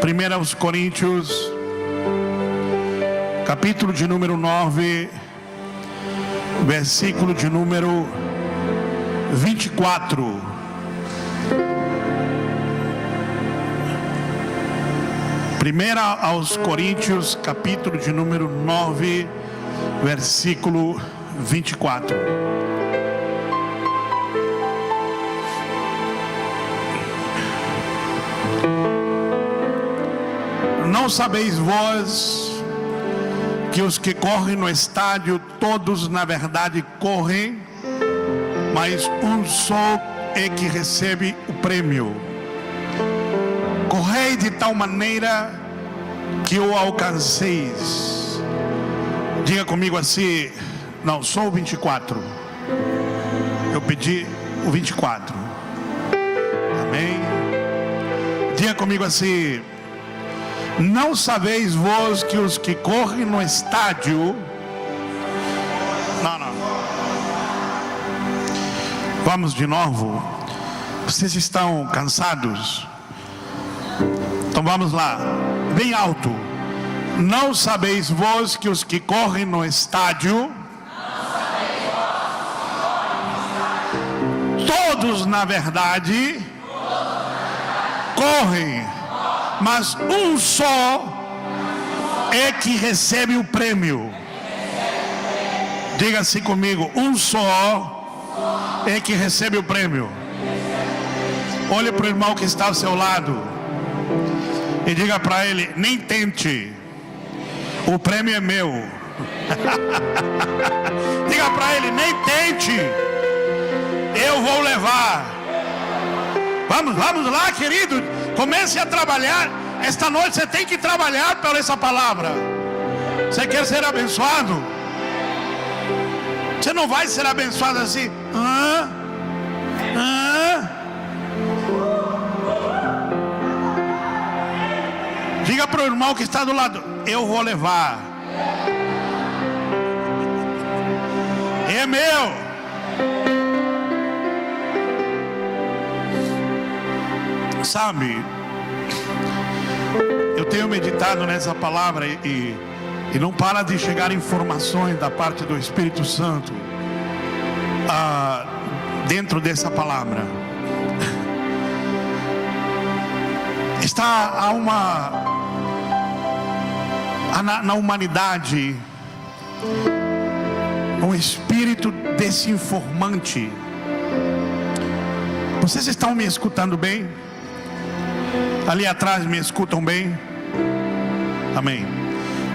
1 aos Coríntios, capítulo de número 9, versículo de número 24. 1 aos Coríntios, capítulo de número 9, versículo 24. Não sabeis vós que os que correm no estádio, todos na verdade correm, mas um só é que recebe o prêmio. Correi de tal maneira que o alcanceis. Diga comigo assim, não, só o 24. Eu pedi o 24. Amém? Diga comigo assim: não sabeis vós que os que correm no estádio... Não. Vamos de novo. Vocês estão cansados? Então vamos lá, bem alto. Não sabeis vós que os que correm no estádio, todos na verdade correm, mas um só é que recebe o prêmio. Diga assim comigo: um só é que recebe o prêmio. Olhe para o irmão que está ao seu lado e diga para ele: nem tente, o prêmio é meu. Diga para ele: nem tente, eu vou levar. Vamos lá, querido, comece a trabalhar. Esta noite você tem que trabalhar por essa palavra. Você quer ser abençoado? Você não vai ser abençoado assim. Diga para o irmão que está do lado: eu vou levar. É meu. Sabe, eu tenho meditado nessa palavra e não para de chegar informações da parte do Espírito Santo dentro dessa palavra. Está na humanidade um espírito desinformante. Vocês estão me escutando bem? Ali atrás me escutam bem? Amém.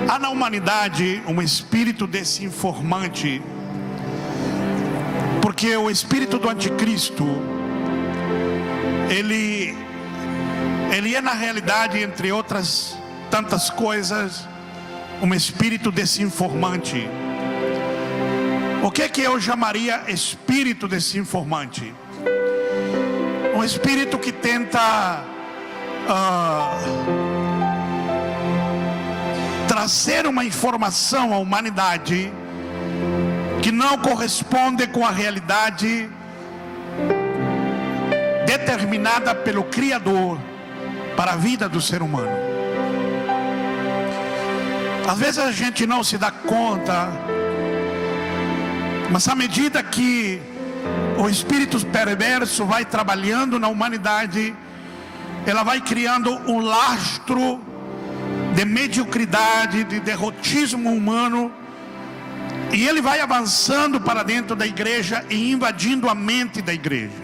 Há na humanidade um espírito desinformante, porque o espírito do anticristo, ele é na realidade, entre outras tantas coisas, um espírito desinformante. O que é que eu chamaria espírito desinformante? Um espírito que tenta trazer uma informação à humanidade que não corresponde com a realidade determinada pelo Criador para a vida do ser humano. Às vezes a gente não se dá conta, mas à medida que o espírito perverso vai trabalhando na humanidade, ela vai criando um lastro de mediocridade, de derrotismo humano, e ele vai avançando para dentro da igreja e invadindo a mente da igreja.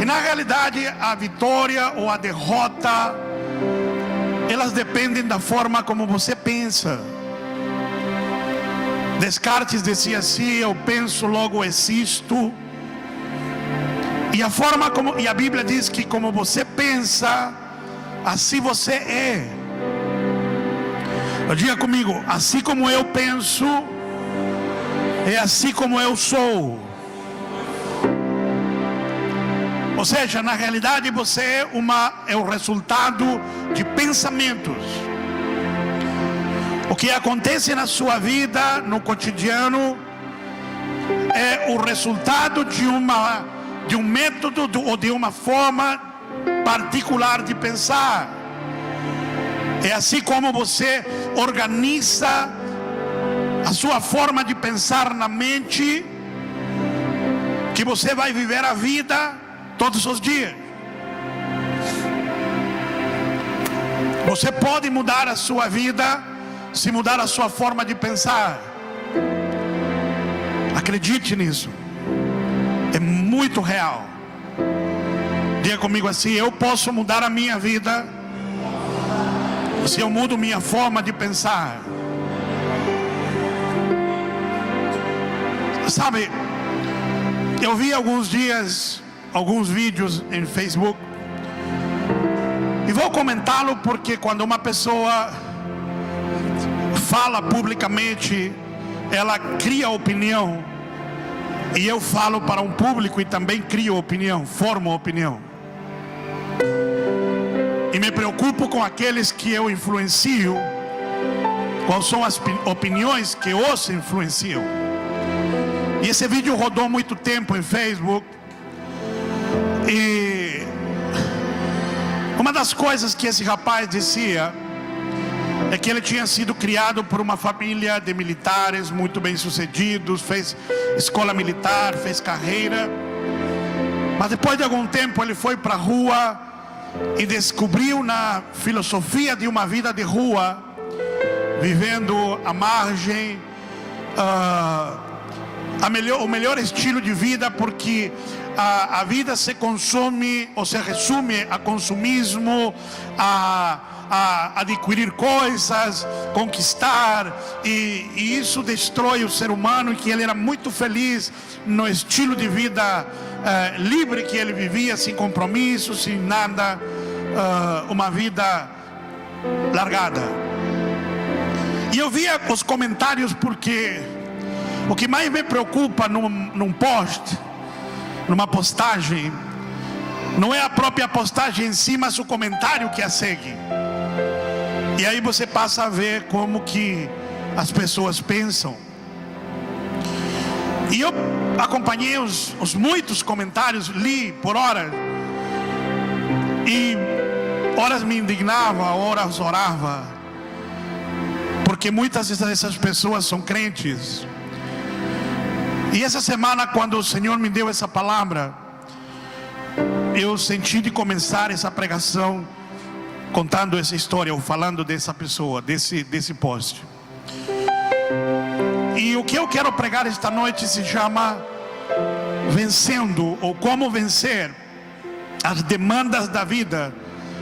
E na realidade a vitória ou a derrota, elas dependem da forma como você pensa. Descartes dizia assim: eu penso, logo existo. E a Bíblia diz que como você pensa, assim você é. Diga comigo: assim como eu penso, é assim como eu sou. Ou seja, na realidade você é o resultado de pensamentos. O que acontece na sua vida, no cotidiano, é o resultado de um método ou de uma forma particular de pensar. É assim como você organiza a sua forma de pensar na mente, que você vai viver a vida todos os dias. Você pode mudar a sua vida se mudar a sua forma de pensar. Acredite nisso. É muito real. Diga comigo assim: eu posso mudar a minha vida se eu mudo minha forma de pensar. Sabe, eu vi alguns dias alguns vídeos em Facebook, e vou comentá-lo porque quando uma pessoa fala publicamente, ela cria opinião, e eu falo para um público e também crio opinião, formo opinião, e me preocupo com aqueles que eu influencio, quais são as opiniões que os influenciam. E esse vídeo rodou muito tempo em Facebook, e uma das coisas que esse rapaz dizia é que ele tinha sido criado por uma família de militares muito bem sucedidos, fez escola militar, fez carreira, mas depois de algum tempo ele foi para a rua e descobriu na filosofia de uma vida de rua, vivendo à margem, o melhor estilo de vida, porque a vida se consome ou se resume a consumismo, a adquirir coisas, conquistar, e isso destrói o ser humano, e que ele era muito feliz no estilo de vida livre que ele vivia, sem compromisso, sem nada, uma vida largada. E eu via os comentários, porque o que mais me preocupa num post, numa postagem, não é a própria postagem em si, mas o comentário que a segue. E aí você passa a ver como que as pessoas pensam. E eu acompanhei os muitos comentários, li por horas, e horas me indignava, horas orava, porque muitas dessas pessoas são crentes. E essa semana, quando o Senhor me deu essa palavra, eu senti de começar essa pregação contando essa história, ou falando dessa pessoa, desse post. E o que eu quero pregar esta noite se chama Vencendo, ou como vencer as demandas da vida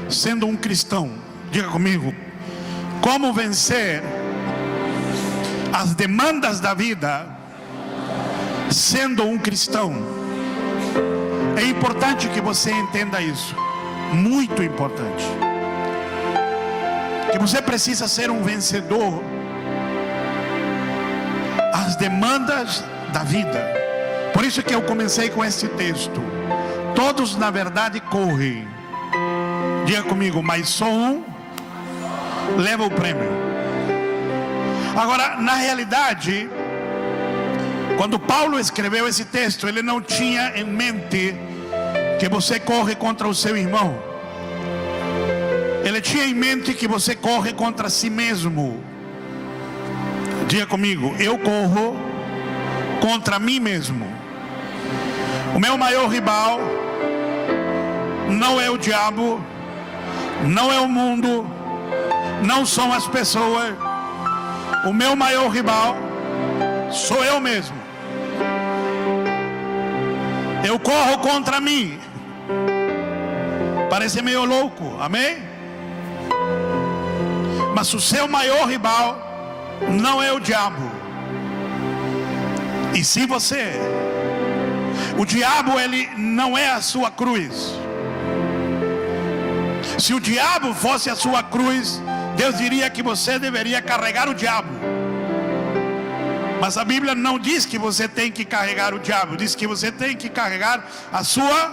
sendo um cristão. Diga comigo: como vencer as demandas da vida sendo um cristão. É importante que você entenda isso, muito importante, que você precisa ser um vencedor às demandas da vida. Por isso que eu comecei com esse texto: todos na verdade correm, diga comigo, mas só um leva o prêmio. Agora, na realidade, quando Paulo escreveu esse texto, ele não tinha em mente que você corre contra o seu irmão. Ele tinha em mente que você corre contra si mesmo. Diga comigo: eu corro contra mim mesmo. O meu maior rival não é o diabo, não é o mundo, não são as pessoas. O meu maior rival sou eu mesmo. Eu corro contra mim. Parece meio louco, amém? Mas o seu maior rival não é o diabo, e sim você. O diabo, ele não é a sua cruz. Se o diabo fosse a sua cruz, Deus diria que você deveria carregar o diabo. Mas a Bíblia não diz que você tem que carregar o diabo, diz que você tem que carregar a sua,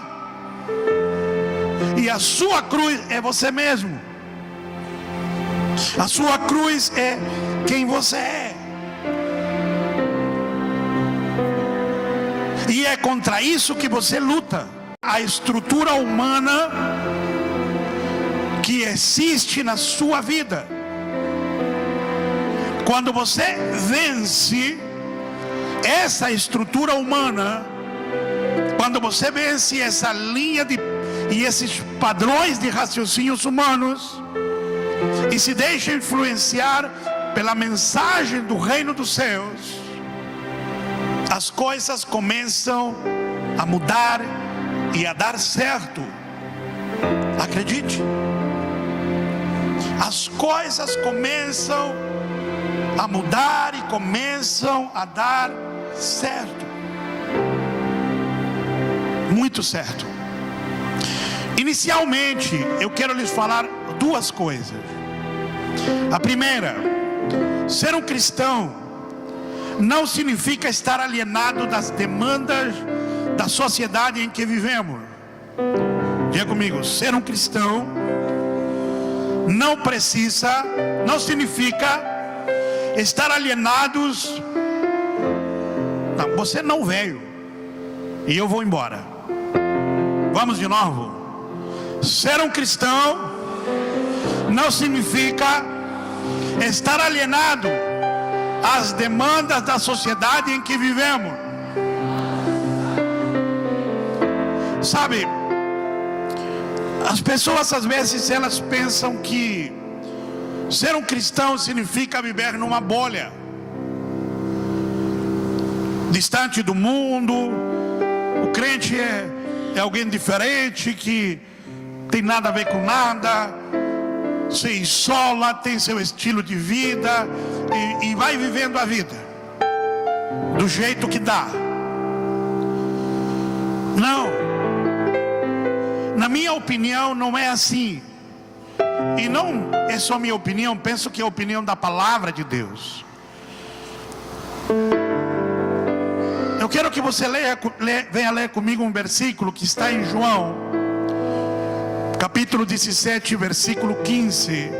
e a sua cruz é você mesmo. A sua cruz é quem você é. E é contra isso que você luta. A estrutura humana que existe na sua vida. Quando você vence essa estrutura humana, quando você vence essa linha e esses padrões de raciocínios humanos, e se deixa influenciar pela mensagem do reino dos céus, as coisas começam a mudar e a dar certo. Acredite, as coisas começam a mudar e começam a dar certo, muito certo. Inicialmente, eu quero lhes falar duas coisas. A primeira, ser um cristão não significa estar alienado das demandas da sociedade em que vivemos. Diga comigo, ser um cristão não significa estar alienados. Não, você não veio e eu vou embora. Vamos de novo. Ser um cristão não significa estar alienado às demandas da sociedade em que vivemos. Sabe, as pessoas às vezes elas pensam que ser um cristão significa viver numa bolha, distante do mundo. O crente é alguém diferente, que tem nada a ver com nada, se isola, tem seu estilo de vida e vai vivendo a vida do jeito que dá. Não, na minha opinião não é assim. E não é só minha opinião, penso que é a opinião da palavra de Deus. Eu quero que você venha ler comigo um versículo que está em João capítulo 17, versículo 15.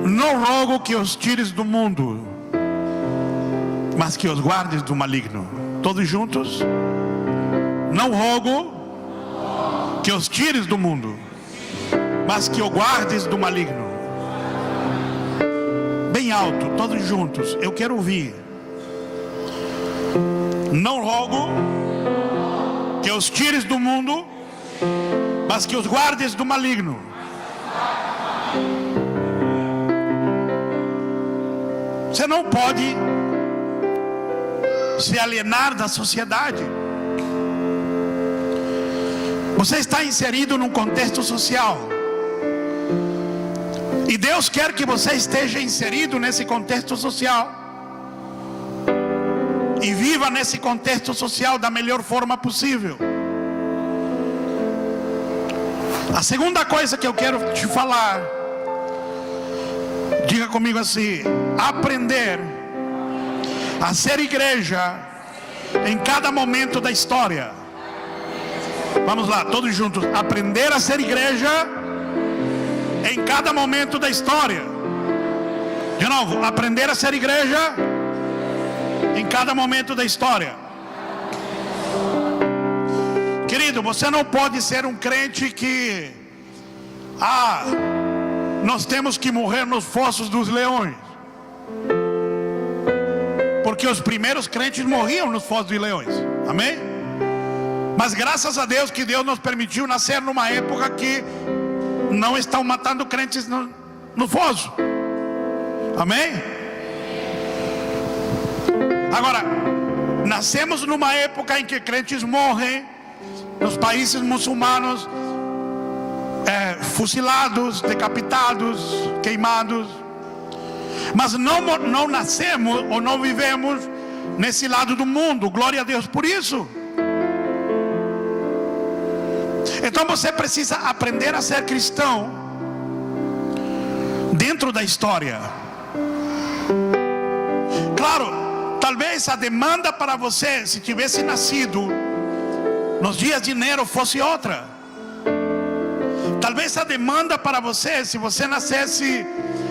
Não rogo que os tires do mundo, mas que os guardes do maligno. Todos juntos? Não rogo que os tires do mundo, mas que os guardes do maligno. Bem alto, todos juntos, eu quero ouvir. Não rogo que os tires do mundo, mas que os guardes do maligno. Você não pode se alienar da sociedade. Você está inserido num contexto social, e Deus quer que você esteja inserido nesse contexto social e viva nesse contexto social da melhor forma possível. A segunda coisa que eu quero te falar, diga comigo assim: aprender a ser igreja em cada momento da história. Vamos lá, todos juntos. Aprender a ser igreja em cada momento da história. De novo, aprender a ser igreja em cada momento da história. Querido, você não pode ser um crente que nós temos que morrer nos fossos dos leões, porque os primeiros crentes morriam nos fossos dos leões. Amém? Mas graças a Deus que Deus nos permitiu nascer numa época que não estão matando crentes no fosso. Amém? Agora, nascemos numa época em que crentes morrem nos países muçulmanos, fuzilados, decapitados, queimados. Mas não nascemos ou não vivemos nesse lado do mundo. Glória a Deus por isso. Então você precisa aprender a ser cristão dentro da história. Claro, talvez a demanda para você, se tivesse nascido nos dias de Nero, fosse outra. Talvez a demanda para você, se você nascesse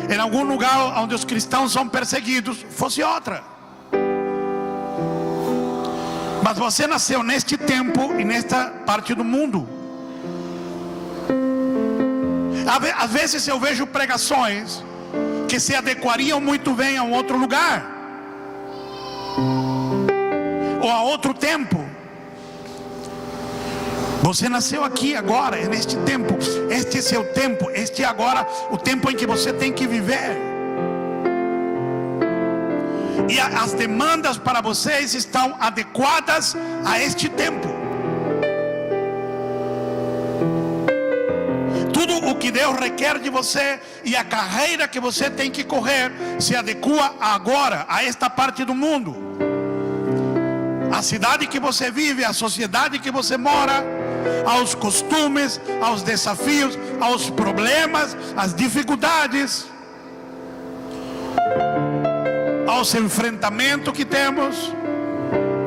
em algum lugar onde os cristãos são perseguidos, fosse outra. Mas você nasceu neste tempo e nesta parte do mundo. Às vezes eu vejo pregações que se adequariam muito bem a um outro lugar, ou a outro tempo. Você nasceu aqui agora, neste tempo. Este é seu tempo, este é agora o tempo em que você tem que viver. E as demandas para vocês estão adequadas a este tempo. Tudo o que Deus requer de você e a carreira que você tem que correr se adequa agora a esta parte do mundo. A cidade que você vive, a sociedade que você mora, aos costumes, aos desafios, aos problemas, às dificuldades, aos enfrentamentos que temos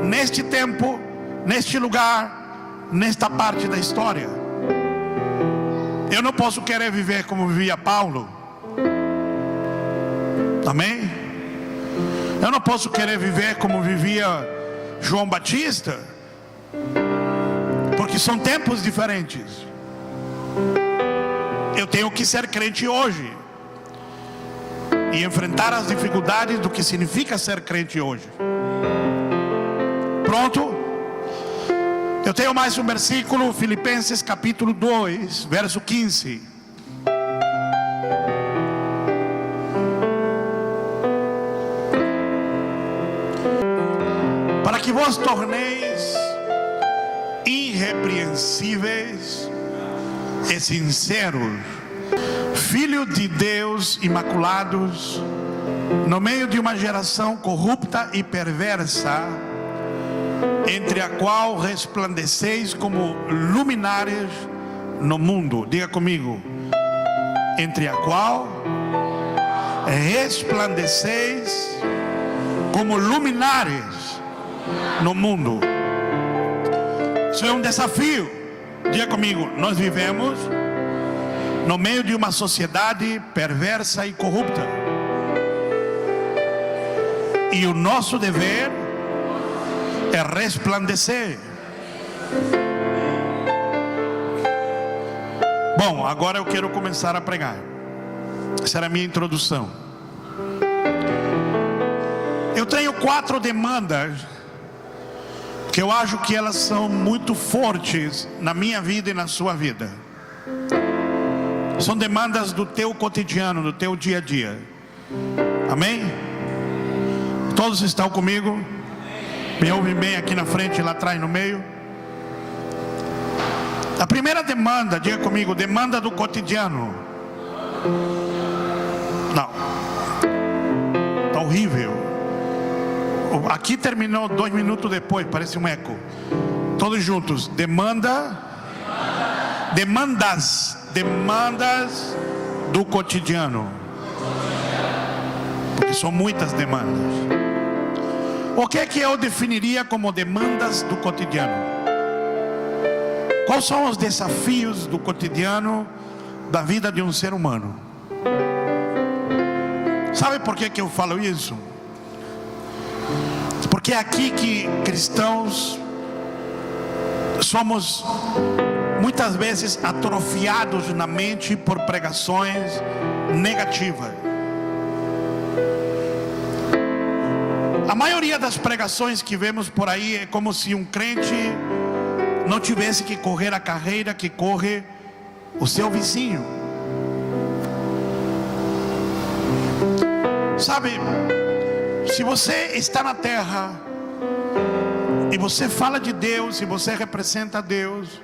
neste tempo, neste lugar, nesta parte da história. Eu não posso querer viver como vivia Paulo. Amém? Eu não posso querer viver como vivia João Batista, porque são tempos diferentes. Eu tenho que ser crente hoje e enfrentar as dificuldades do que significa ser crente hoje. Pronto? Eu tenho mais um versículo, Filipenses capítulo 2, verso 15. Para que vos torneis irrepreensíveis e sinceros, filhos de Deus imaculados, no meio de uma geração corrupta e perversa, entre a qual resplandeceis como luminares no mundo. Diga comigo: entre a qual resplandeceis como luminares no mundo. Isso é um desafio. Diga comigo: nós vivemos no meio de uma sociedade perversa e corrupta, e o nosso dever é resplandecer. Bom, agora eu quero começar a pregar. Essa era a minha introdução. Eu tenho 4 demandas que eu acho que elas são muito fortes na minha vida e na sua vida. São demandas do teu cotidiano, do teu dia a dia. Amém? Todos estão comigo? Me ouvem bem aqui na frente, lá atrás no meio? A primeira demanda, diga comigo: demanda do cotidiano. Não, está horrível. Aqui terminou 2 minutos depois, parece um eco. Todos juntos: demandas do cotidiano. Porque são muitas demandas. O que é que eu definiria como demandas do cotidiano? Quais são os desafios do cotidiano da vida de um ser humano? Sabe por que eu falo isso? Porque é aqui que cristãos somos muitas vezes atrofiados na mente por pregações negativas. A maioria das pregações que vemos por aí é como se um crente não tivesse que correr a carreira que corre o seu vizinho. Sabe, se você está na terra e você fala de Deus e você representa Deus,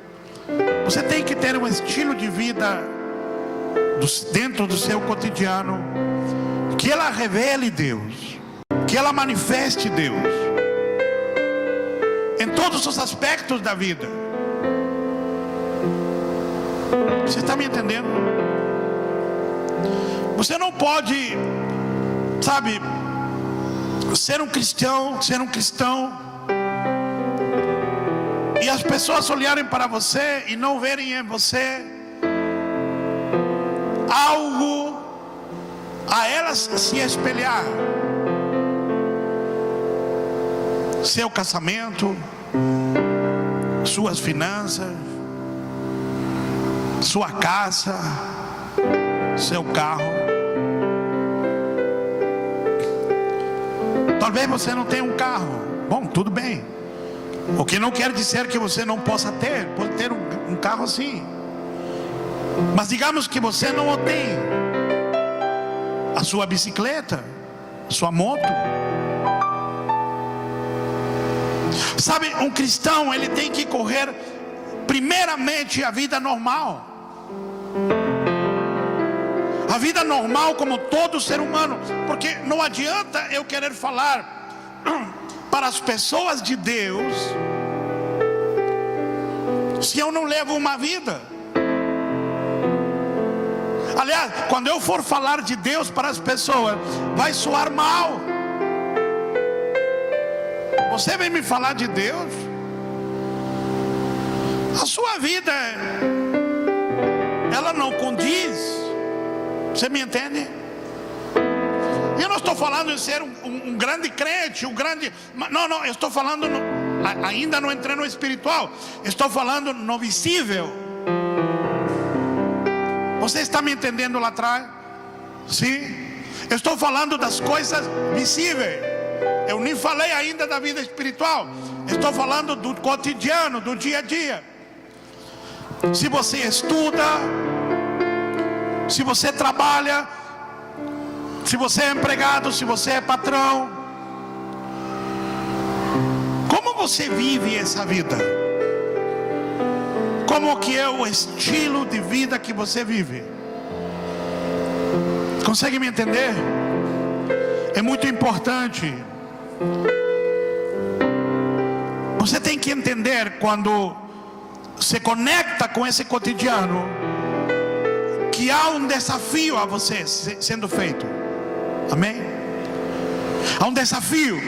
você tem que ter um estilo de vida dentro do seu cotidiano que ela revele Deus, que ela manifeste Deus em todos os aspectos da vida. Você está me entendendo? Você não pode, sabe, ser um cristão e as pessoas olharem para você e não verem em você elas se espelhar. Seu casamento, suas finanças, sua casa, seu carro. Talvez você não tenha um carro. Bom, tudo bem. O que não quer dizer que você não possa ter. Pode ter um carro assim. Mas digamos que você não o tem. A sua bicicleta, a sua moto. Sabe, um cristão, ele tem que correr primeiramente a vida normal. A vida normal como todo ser humano. Porque não adianta eu querer falar para as pessoas de Deus se eu não levo uma vida. Aliás, quando eu for falar de Deus para as pessoas, vai soar mal. Você vem me falar de Deus? A sua vida, ela não condiz. Você me entende? Eu não estou falando em ser um grande crente, não, eu estou falando, ainda não entrei no espiritual. Estou falando no visível. Você está me entendendo lá atrás? Sim. Eu estou falando das coisas visíveis. Eu nem falei ainda da vida espiritual. Estou falando do cotidiano, do dia a dia. Se você estuda, se você trabalha, se você é empregado, se você é patrão, como você vive essa vida? Como que é o estilo de vida que você vive? Consegue me entender? É muito importante. Você tem que entender, quando se conecta com esse cotidiano, que há um desafio a você sendo feito. Amém? Há um desafio.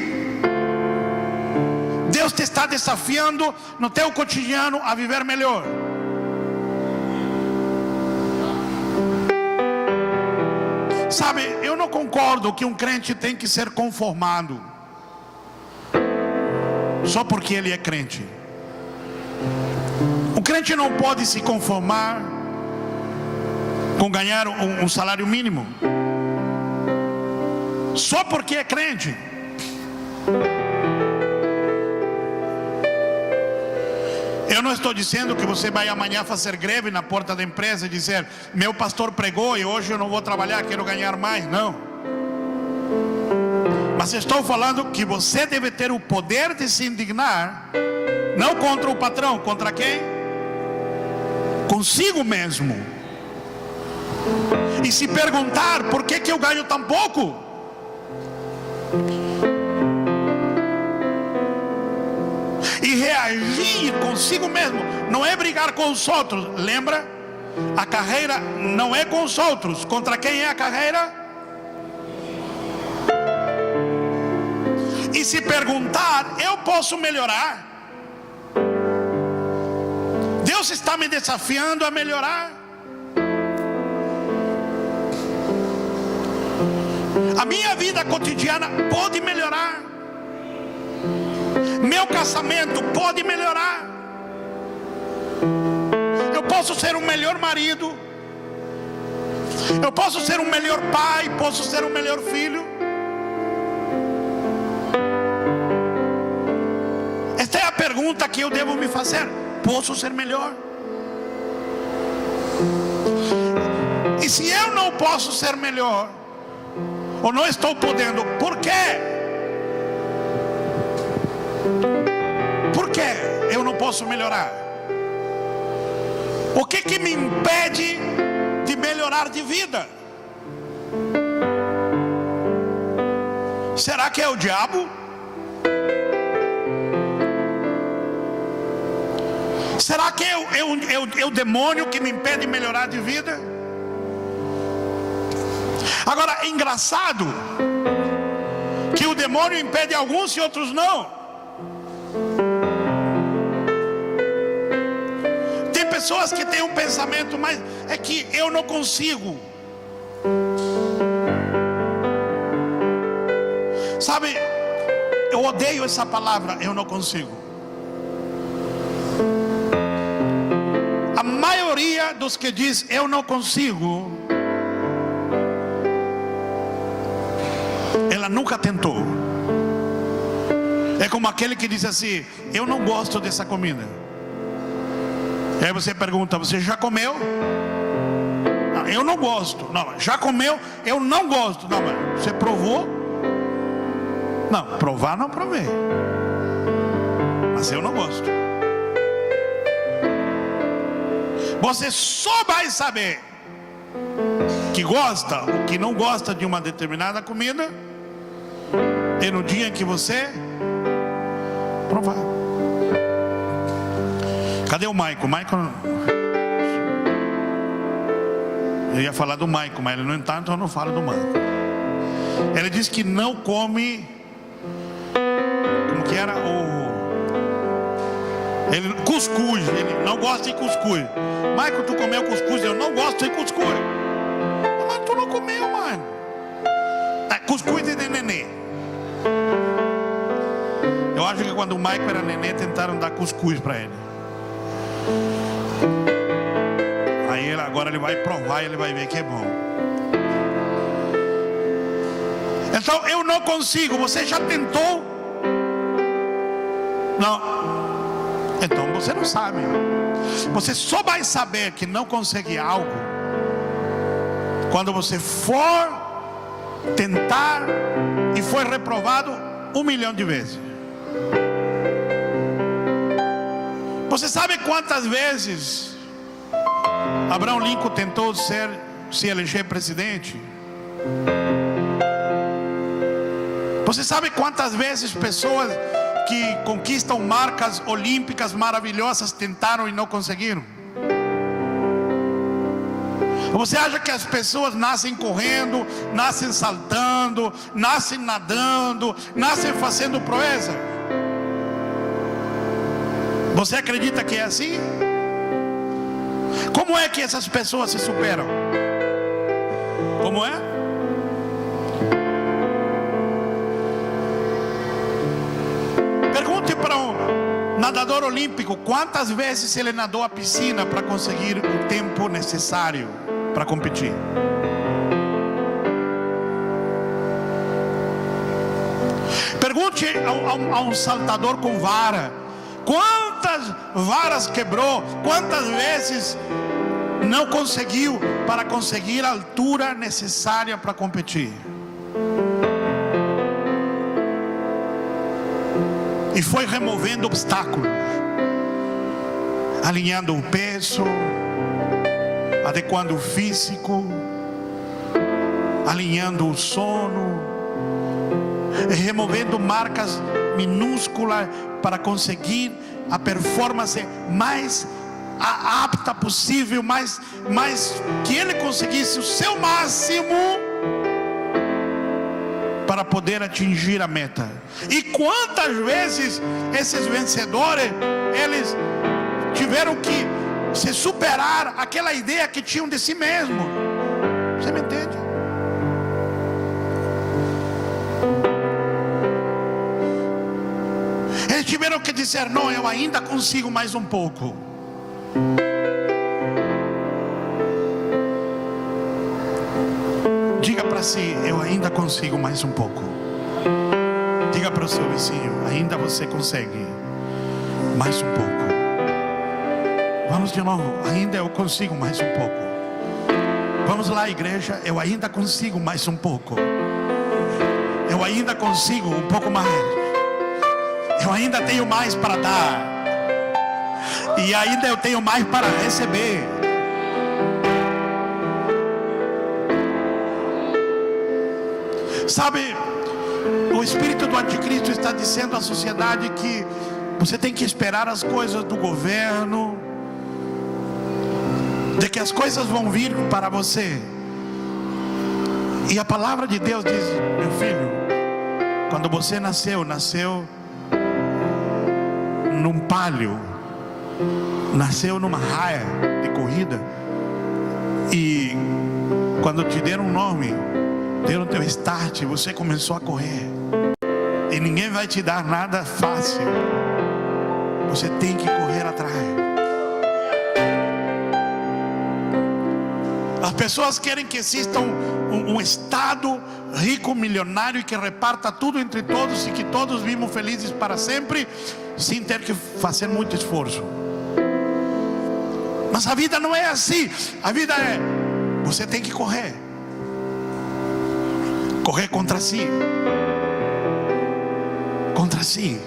Deus te está desafiando no teu cotidiano a viver melhor. Sabe, eu não concordo que um crente tem que ser conformado só porque ele é crente. O crente não pode se conformar com ganhar um salário mínimo só porque é crente. Eu não estou dizendo que você vai amanhã fazer greve na porta da empresa e dizer: meu pastor pregou e hoje eu não vou trabalhar, quero ganhar mais. Não. Mas estou falando que você deve ter o poder de se indignar, não contra o patrão. Contra quem? Consigo mesmo. E se perguntar: por que eu ganho tão pouco? E reagir consigo mesmo. Não é brigar com os outros. Lembra? A carreira não é com os outros. Contra quem é a carreira? E se perguntar: eu posso melhorar? Deus está me desafiando a melhorar. A minha vida cotidiana pode melhorar. Meu casamento pode melhorar. Eu posso ser um melhor marido. Eu posso ser um melhor pai. Posso ser um melhor filho. Esta é a pergunta que eu devo me fazer. Posso ser melhor? E se eu não posso ser melhor, ou não estou podendo, por quê? Por que eu não posso melhorar? O que me impede de melhorar de vida? Será que é o diabo? Será que é o demônio que me impede de melhorar de vida? Agora, é engraçado que o demônio impede alguns e outros não. Tem pessoas que têm um pensamento, mas é que eu não consigo. Sabe, eu odeio essa palavra, eu não consigo. A maioria dos que diz eu não consigo, ela nunca tentou. É como aquele que diz assim: eu não gosto dessa comida. E aí você pergunta: você já comeu? Não, eu não gosto. Não, já comeu? Eu não gosto. Não, mas você provou? Não, provar não provei, mas eu não gosto. Você só vai saber que gosta ou que não gosta de uma determinada comida e no dia em que você provar. Cadê o Maico? Eu ia falar do Maico, mas ele não está, então eu não falo do Maico. Ele disse que não come, como que era? Cuscuz. Ele não gosta de cuscuz. Maico, tu comeu cuscuz? Eu não gosto de cuscuz. Mas tu não comeu, mano. Cuscuz é de nenê. Eu acho que quando o Maico era nenê, tentaram dar cuscuz para ele. Aí agora ele vai provar e ele vai ver que é bom. Então eu não consigo. Você já tentou? Não. Então você não sabe. Você só vai saber que não consegue algo quando você for tentar e foi reprovado 1 milhão de vezes. Você sabe quantas vezes Abraham Lincoln tentou se eleger presidente? Você sabe quantas vezes pessoas que conquistam marcas olímpicas maravilhosas tentaram e não conseguiram? Você acha que as pessoas nascem correndo, nascem saltando, nascem nadando, nascem fazendo proeza? Você acredita que é assim? Como é que essas pessoas se superam? Como é? Pergunte para um nadador olímpico quantas vezes ele nadou a piscina para conseguir o tempo necessário para competir. Pergunte a um saltador com vara quantas varas quebrou, quantas vezes não conseguiu para conseguir a altura necessária para competir. E foi removendo obstáculos, alinhando o peso, adequando o físico, alinhando o sono, removendo marcas minúsculas para conseguir a performance mais apta possível, mais que ele conseguisse o seu máximo para poder atingir a meta. E quantas vezes esses vencedores, eles tiveram que se superar aquela ideia que tinham de si mesmo. Você me entende? Eles tiveram que dizer: não, eu ainda consigo mais um pouco. Diga para si: eu ainda consigo mais um pouco. Diga para o seu vizinho: ainda você consegue mais um pouco. Vamos de novo: ainda eu consigo mais um pouco. Vamos lá, igreja: eu ainda consigo mais um pouco. Eu ainda consigo um pouco mais. Eu ainda tenho mais para dar. E ainda eu tenho mais para receber. Sabe, o espírito do anticristo está dizendo à sociedade que você tem que esperar as coisas do governo, de que as coisas vão vir para você. E a palavra de Deus diz: meu filho, quando você nasceu num palio, nasceu numa raia de corrida, e quando te deram um nome, deu o teu start, você começou a correr. E ninguém vai te dar nada fácil. Você tem que correr atrás. As pessoas querem que exista um estado rico, milionário, e que reparta tudo entre todos, e que todos vivamos felizes para sempre, sem ter que fazer muito esforço. Mas a vida não é assim. A vida é: você tem que correr. Correr contra si. Contra si.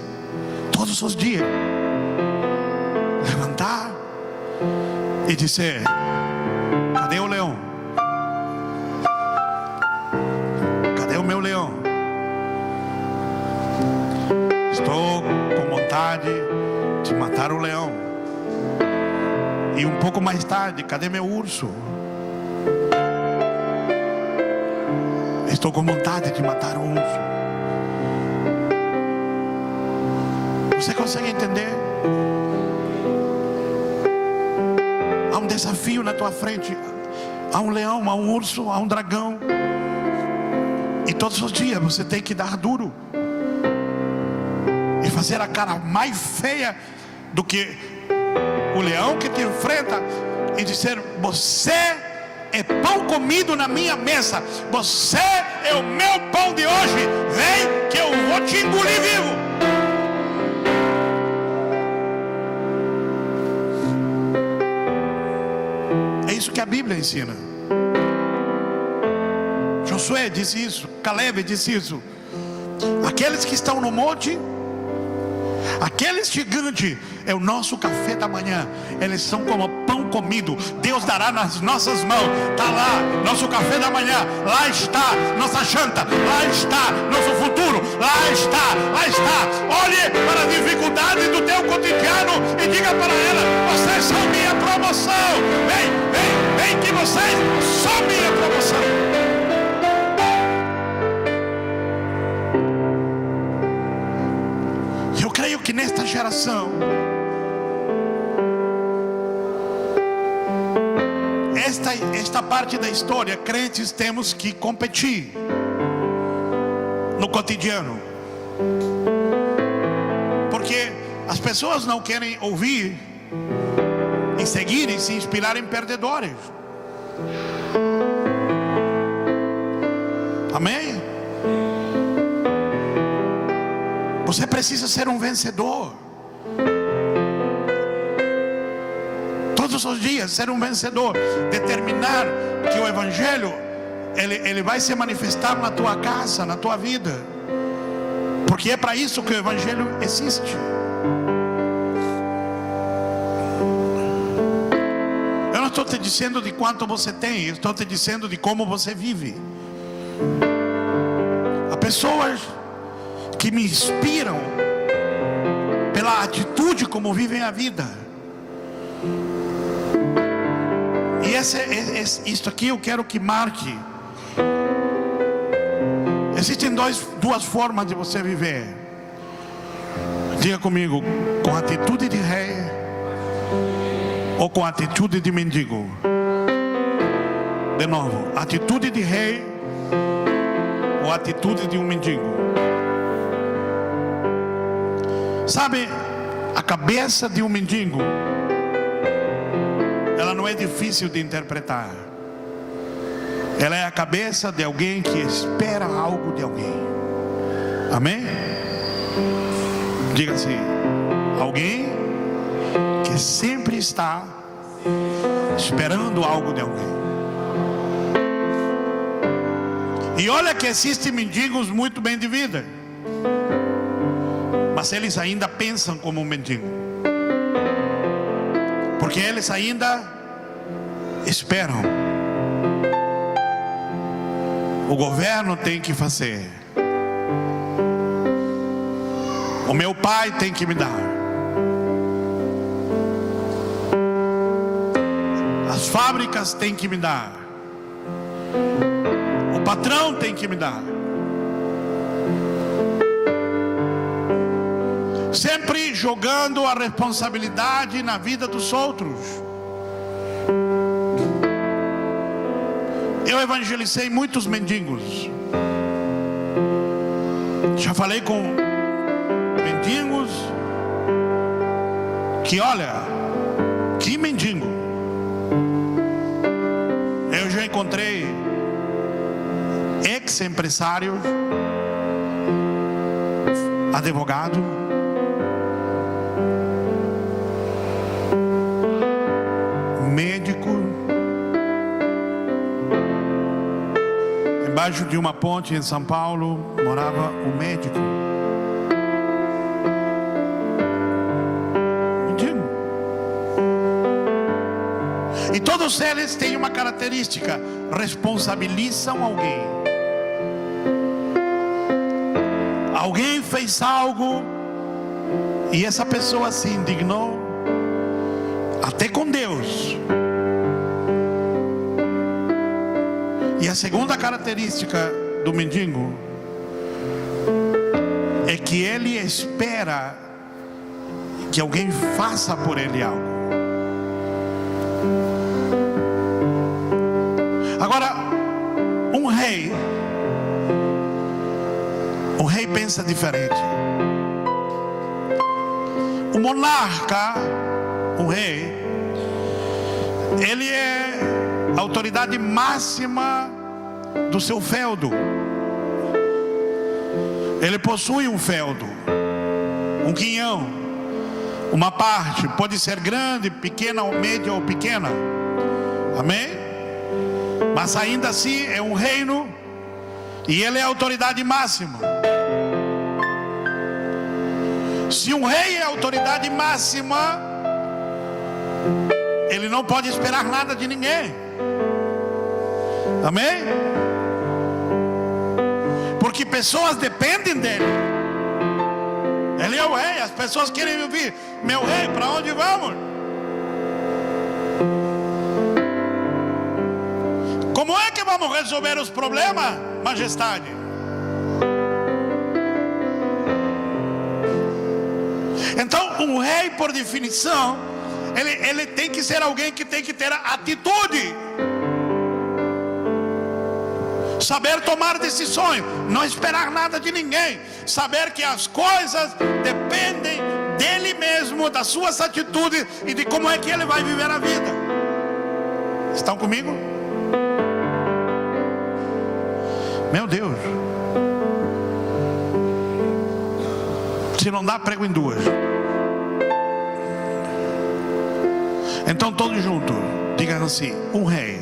Todos os dias. Levantar e dizer: cadê o leão? Cadê o meu leão? Estou com vontade de matar o leão. E um pouco mais tarde: cadê meu urso? Estou com vontade de matar o urso. Você consegue entender? Há um desafio na tua frente. Há um leão, há um urso, há um dragão. E todos os dias você tem que dar duro e fazer a cara mais feia do que o leão que te enfrenta, e dizer: você é pão comido na minha mesa. Você é o meu pão de hoje. Vem que eu vou te engolir vivo. É isso que a Bíblia ensina. Josué disse isso, Caleb disse isso. Aqueles que estão no monte, aqueles gigantes, é o nosso café da manhã. Eles são como pão comido. Deus dará nas nossas mãos. Está lá nosso café da manhã. Lá está nossa janta. Lá está nosso futuro. Lá está, lá está. Olhe para a dificuldade do teu cotidiano e diga para ela: vocês são minha promoção. Vem, vem, vem, que vocês são minha promoção. Eu creio que nesta geração, esta parte da história, crentes temos que competir no cotidiano, porque as pessoas não querem ouvir e seguir e se inspirar em perdedores. Amém? Você precisa ser um vencedor. Todos os dias ser um vencedor. Determinar que o Evangelho ele vai se manifestar na tua casa, na tua vida. Porque é para isso que o Evangelho existe. Eu não estou te dizendo de quanto você tem, eu estou te dizendo de como você vive. Há pessoas que me inspiram pela atitude como vivem a vida. E isto aqui eu quero que marque. Existem duas formas de você viver. Diga comigo: com atitude de rei ou com atitude de mendigo. De novo: atitude de rei ou atitude de um mendigo. Sabe, a cabeça de um mendigo, ela não é difícil de interpretar. Ela é a cabeça de alguém que espera algo de alguém. Amém? Diga assim: alguém que sempre está esperando algo de alguém. E olha que existem mendigos muito bem de vida, mas eles ainda pensam como um mendigo, porque eles ainda esperam. O governo tem que fazer, o meu pai tem que me dar, as fábricas têm que me dar, o patrão tem que me dar. Sempre jogando a responsabilidade na vida dos outros. Eu evangelizei muitos mendigos. Já falei com mendigos que, olha, que mendigo. Eu já encontrei ex-empresários, advogado, médico. Embaixo de uma ponte em São Paulo morava um médico. Mendigo. E todos eles têm uma característica: responsabilizam alguém. Alguém fez algo e essa pessoa se indignou, até com Deus. E a segunda característica do mendigo é que ele espera que alguém faça por ele algo. Agora, um rei pensa diferente. O monarca, o rei, ele é a autoridade máxima do seu feudo. Ele possui um feudo, um quinhão, uma parte, pode ser grande, pequena ou média ou pequena, amém? Mas ainda assim é um reino e ele é a autoridade máxima. Se um rei é a autoridade máxima, ele não pode esperar nada de ninguém, amém? Porque pessoas dependem dele. Ele é o rei, as pessoas querem ouvir: meu rei, para onde vamos? Como é que vamos resolver os problemas, majestade? Então, um rei, por definição, ele tem que ser alguém que tem que ter atitude, saber tomar decisões, não esperar nada de ninguém, saber que as coisas dependem dele mesmo, das suas atitudes e de como é que ele vai viver a vida. Estão comigo? Meu Deus, se não dá, prego em duas. Então todos juntos digam assim: um rei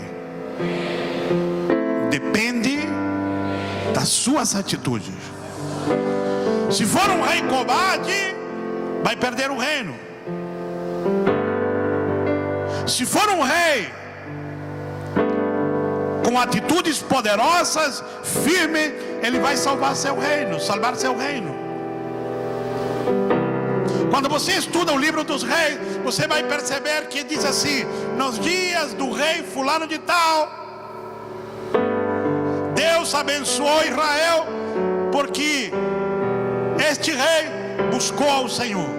depende das suas atitudes. Se for um rei covarde, vai perder o reino. Se for um rei com atitudes poderosas, firme, ele vai salvar seu reino, salvar seu reino. Quando você estuda o livro dos reis, você vai perceber que diz assim: nos dias do rei fulano de tal, Deus abençoou Israel, porque este rei buscou ao Senhor.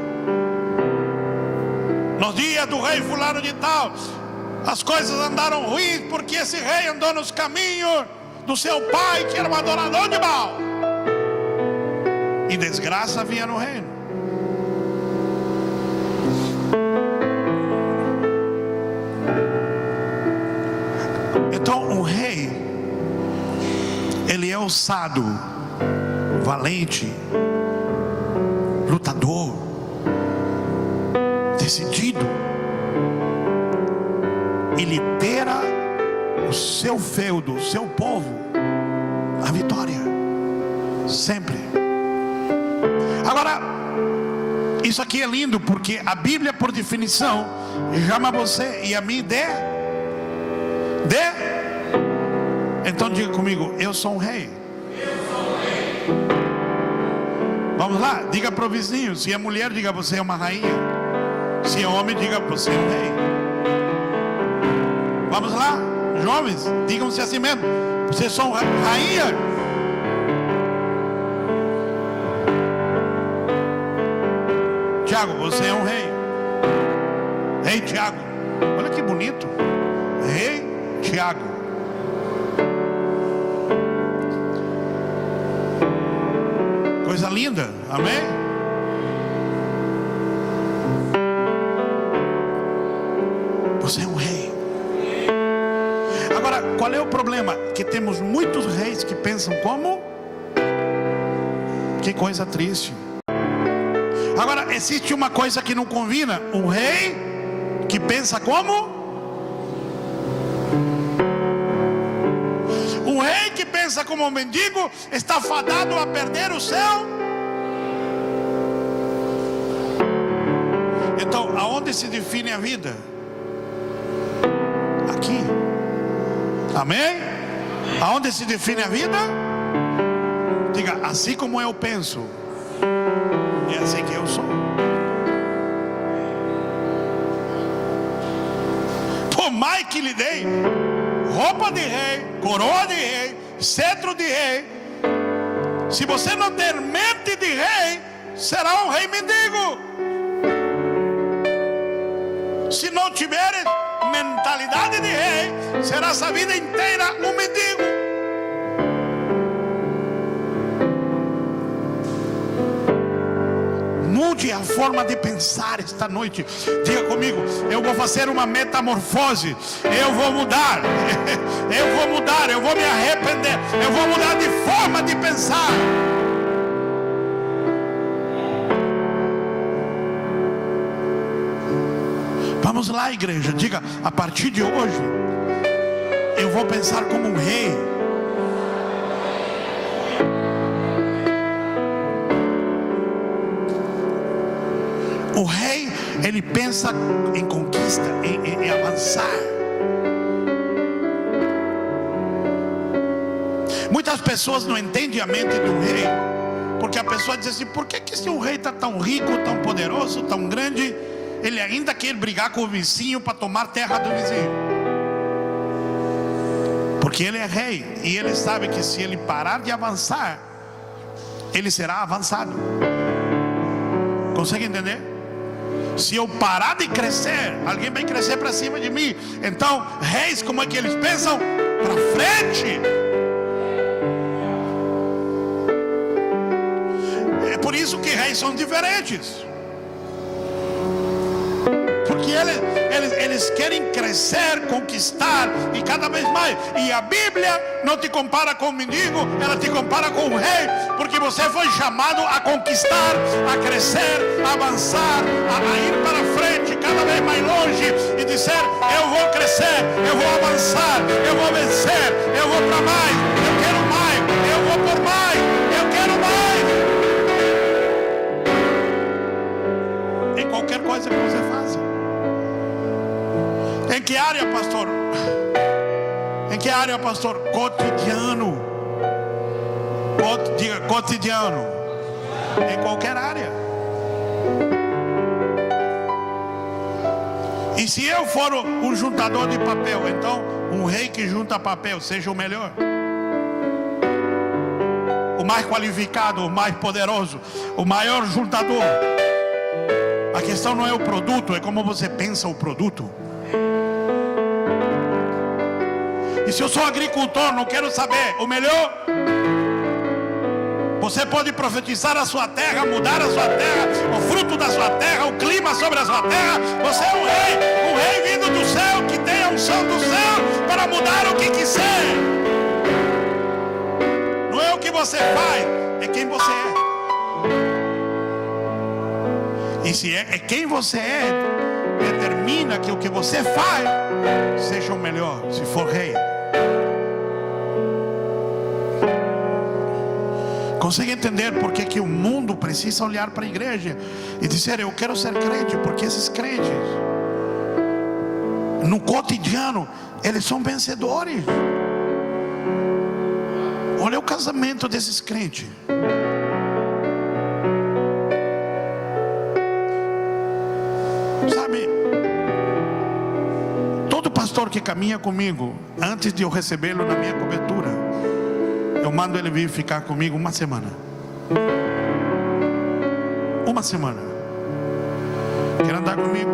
Nos dias do rei fulano de tal, as coisas andaram ruins, porque esse rei andou nos caminhos do seu pai, que era um adorador de Baal, e desgraça vinha no reino. Então o rei, ele é ousado, valente, lutador, decidido, e lidera o seu feudo, o seu povo, a vitória, sempre. Agora, isso aqui é lindo, porque a Bíblia, por definição, chama você e a mim de. Então diga comigo: eu sou um rei. Vamos lá, diga para o vizinho. Se é mulher, diga: você é uma rainha. Se é homem, diga: você é um rei. Vamos lá, jovens, digam-se assim mesmo: vocês são rainha. Tiago, você é um rei. Rei Tiago, olha que bonito. Rei Tiago. linda, amém? Você é um rei. Agora, qual é o problema? Que temos muitos reis que pensam como? Que coisa triste. Agora, existe uma coisa que não combina: um rei que pensa como? Um rei que pensa como um mendigo está fadado a perder o céu. Então, aonde se define a vida? Aqui. Amém? Aonde se define a vida? Diga, assim como eu penso, é assim que eu sou. Por mais que lhe dei roupa de rei, coroa de rei, cetro de rei, se você não ter mente de rei, será um rei mendigo. Se não tiver mentalidade de rei, será essa vida inteira um mendigo. Mude a forma de pensar esta noite. Diga comigo, eu vou fazer uma metamorfose. Eu vou mudar. Eu vou mudar, eu vou me arrepender. Eu vou mudar de forma de pensar. Vamos lá, igreja. Diga, a partir de hoje eu vou pensar como um rei. O rei, ele pensa em conquista, em avançar. Muitas pessoas não entendem a mente de um rei, porque a pessoa diz assim: por que esse rei está tão rico, tão poderoso, tão grande, ele ainda quer brigar com o vizinho para tomar terra do vizinho? Porque ele é rei, e ele sabe que se ele parar de avançar, ele será avançado. Consegue entender? Se eu parar de crescer, alguém vai crescer para cima de mim. Então, reis, como é que eles pensam? Para frente. É por isso que reis são diferentes. Porque eles querem crescer, conquistar, e cada vez mais. E a Bíblia não te compara com um mendigo, ela te compara com um rei. Porque você foi chamado a conquistar, a crescer, a avançar, a ir para frente, cada vez mais longe, e dizer: eu vou crescer, eu vou avançar, eu vou vencer, eu vou para mais, eu quero mais, eu vou por mais, eu quero mais. Em qualquer coisa que você faça. Em que área, pastor? Em que área, pastor? Cotidiano. Diga cotidiano. Em qualquer área. E se eu for um juntador de papel, então um rei que junta papel seja o melhor, o mais qualificado, o mais poderoso, o maior juntador. A questão não é o produto, é como você pensa o produto. E se eu sou agricultor, não quero saber o melhor. Você pode profetizar a sua terra, mudar a sua terra, o fruto da sua terra, o clima sobre a sua terra. Você é um rei vindo do céu, que tem a unção do céu para mudar o que quiser. Não é o que você faz, é quem você é. E se é quem você é, determina que o que você faz seja o melhor, se for rei. Consegue entender por que o mundo precisa olhar para a igreja e dizer: eu quero ser crente? Porque esses crentes, no cotidiano, eles são vencedores. Olha o casamento desses crentes. Sabe, todo pastor que caminha comigo, antes de eu recebê-lo na minha cobertura, eu mando ele vir ficar comigo uma semana. Uma semana. Quer andar comigo?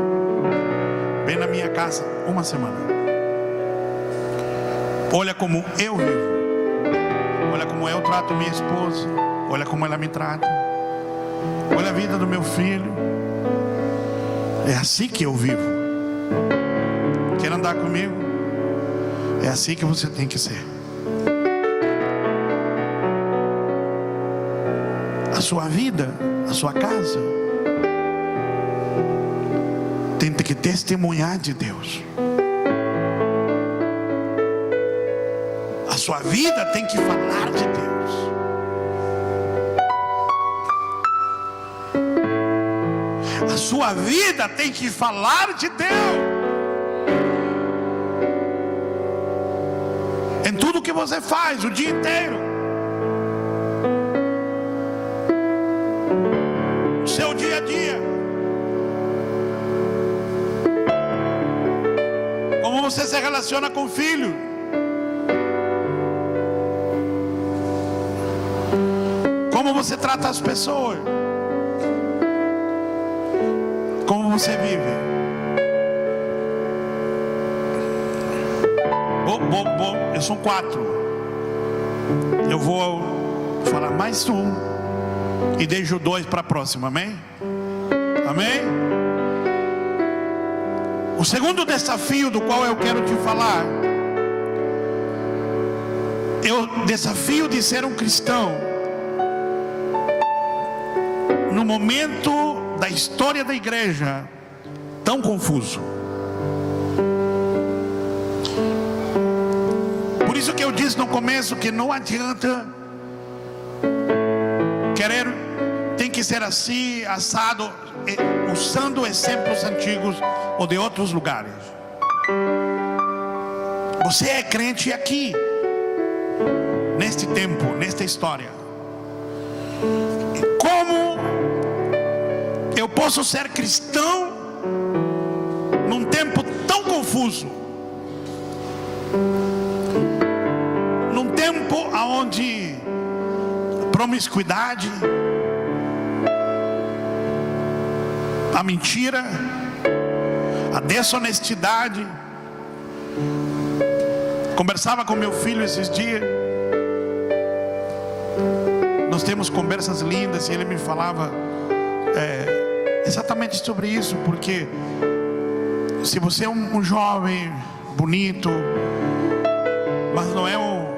Vem na minha casa uma semana. Olha como eu vivo. Olha como eu trato minha esposa. Olha como ela me trata. Olha a vida do meu filho. É assim que eu vivo. Quer andar comigo? É assim que você tem que ser. A sua vida, a sua casa tem que testemunhar de Deus. A sua vida tem que falar de Deus. A sua vida tem que falar de Deus. Em tudo que você faz o dia inteiro. No seu dia a dia. Como você se relaciona com o filho. Como você trata as pessoas. Como você vive. São 4. Eu vou falar mais um e deixo 2 para a próxima, amém? Amém? O segundo desafio do qual eu quero te falar é o desafio de ser um cristão no momento da história da igreja tão confuso. Por isso que eu disse no começo que não adianta querer, tem que ser assim, assado, usando exemplos antigos ou de outros lugares. Você é crente aqui, neste tempo, nesta história. Como eu posso ser cristão num tempo tão confuso? Num tempo onde promiscuidade, a mentira, a desonestidade. Conversava com meu filho esses dias. Nós temos conversas lindas e ele me falava exatamente sobre isso, porque se você é um jovem bonito, mas não é um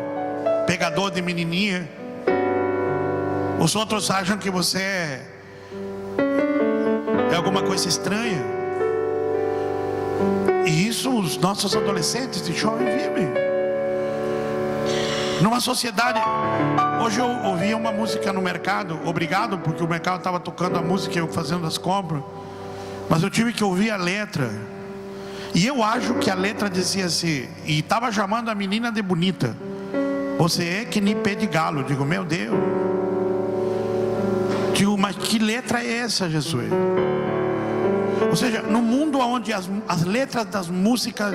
pegador de menininha, os outros acham que você é alguma coisa estranha. E isso os nossos adolescentes e jovens vivem numa sociedade. Hoje eu ouvi uma música no mercado, obrigado, porque o mercado estava tocando a música e eu fazendo as compras, mas eu tive que ouvir a letra. E eu acho que a letra dizia assim, e estava chamando a menina de bonita. Você é que nem pé de galo. Eu digo, meu Deus. Digo, mas que letra é essa, Jesus? Ou seja, no mundo onde as letras das músicas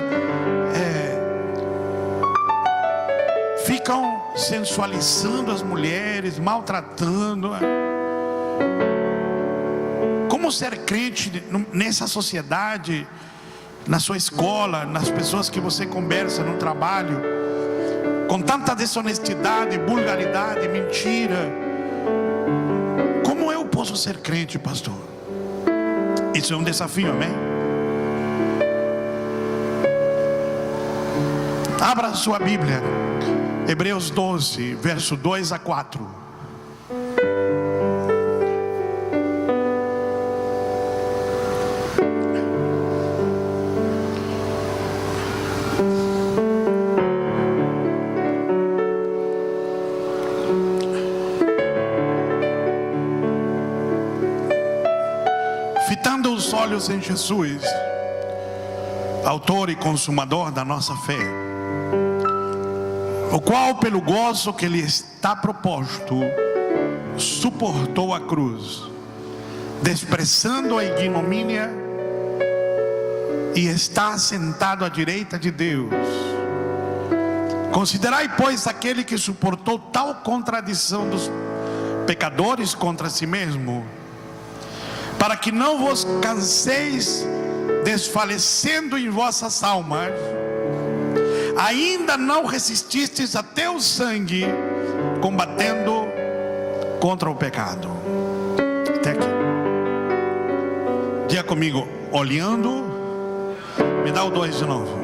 ficam sensualizando as mulheres, maltratando. Como ser crente nessa sociedade, na sua escola, nas pessoas que você conversa no trabalho, com tanta desonestidade, vulgaridade, mentira? Como eu posso ser crente, pastor? Isso é um desafio, amém? Abra a sua Bíblia, Hebreus 12, verso 2 a 4. Fitando os olhos em Jesus, autor e consumador da nossa fé, o qual pelo gozo que lhe está proposto suportou a cruz, desprezando a ignomínia, e está sentado à direita de Deus. Considerai, pois, aquele que suportou tal contradição dos pecadores contra si mesmo, para que não vos canseis desfalecendo em vossas almas, ainda não resististes até o sangue, combatendo contra o pecado. Até aqui. Diga comigo, olhando. Me dá o 2 de novo.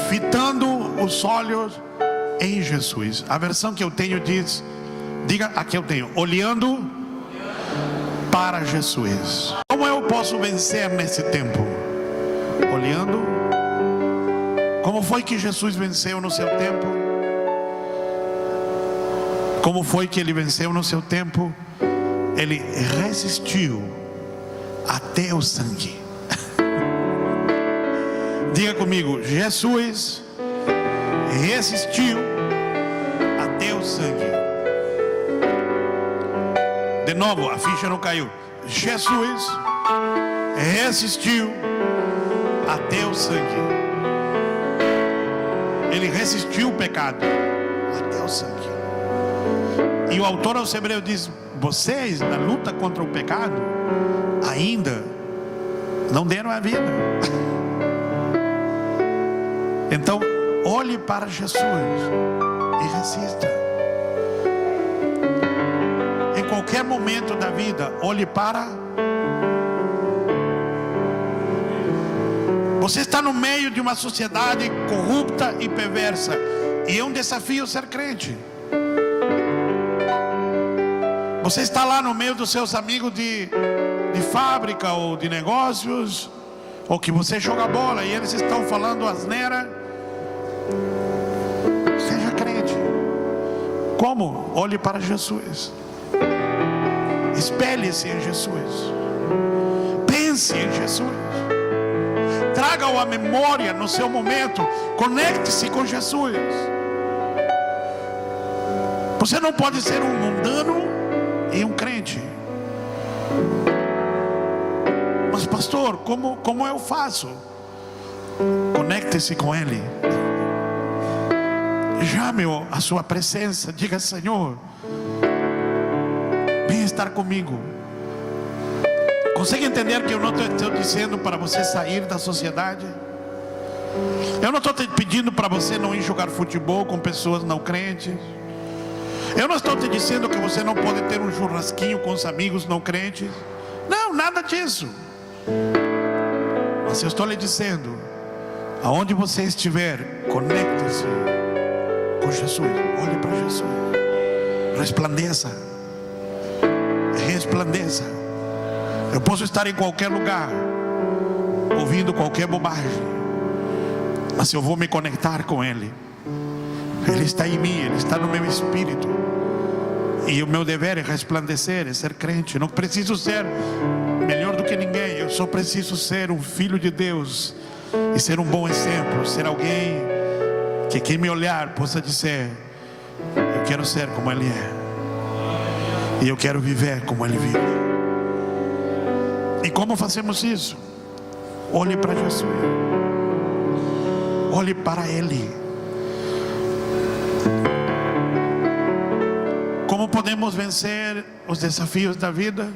Fitando os olhos em Jesus. A versão que eu tenho diz, diga a que eu tenho, olhando para Jesus. Como eu posso vencer nesse tempo? Olhando. Como foi que Jesus venceu no seu tempo? Como foi que ele venceu no seu tempo? Ele resistiu até o sangue. Diga comigo, Jesus resistiu até o sangue. De novo, a ficha não caiu. Jesus resistiu até o sangue. Ele resistiu o pecado até o sangue. E o autor aos Hebreus diz: vocês na luta contra o pecado ainda não deram a vida. Então olhe para Jesus e resista. Em qualquer momento da vida, olhe para. Você está no meio de uma sociedade corrupta e perversa, e é um desafio ser crente. Você está lá no meio dos seus amigos de fábrica ou de negócios, ou que você joga bola e eles estão falando asneira. Seja crente. Como? Olhe para Jesus. Espelhe-se em Jesus. Pense em Jesus. Traga-o à memória no seu momento. Conecte-se com Jesus. Você não pode ser um mundano e um crente. Mas pastor, como eu faço? Conecte-se com Ele. Chame-o à sua presença. Diga: Senhor, vem estar comigo. Consegue entender que eu não estou dizendo para você sair da sociedade? Eu não estou te pedindo para você não ir jogar futebol com pessoas não crentes. Eu não estou te dizendo que você não pode ter um churrasquinho com os amigos não crentes. Não, nada disso. Mas eu estou lhe dizendo, aonde você estiver, conecte-se com Jesus. Olhe para Jesus. Resplandeça. Resplandeça. Eu posso estar em qualquer lugar, ouvindo qualquer bobagem, mas eu vou me conectar com Ele. Ele está em mim, Ele está no meu espírito. E o meu dever é resplandecer, é ser crente. Não preciso ser melhor do que ninguém. Eu só preciso ser um filho de Deus e ser um bom exemplo. Ser alguém que quem me olhar possa dizer: eu quero ser como Ele é, e eu quero viver como Ele vive. E como fazemos isso? Olhe para Jesus. Olhe para Ele. Como podemos vencer os desafios da vida?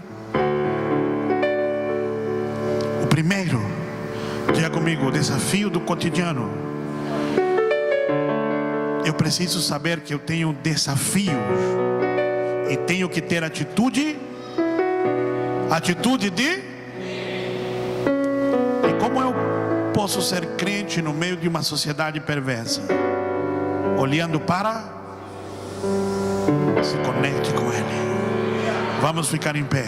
O primeiro, diga comigo, o desafio do cotidiano. Eu preciso saber que eu tenho desafios e tenho que ter atitude de. E como eu posso ser crente no meio de uma sociedade perversa? Olhando para. Se conecte com Ele. Vamos ficar em pé.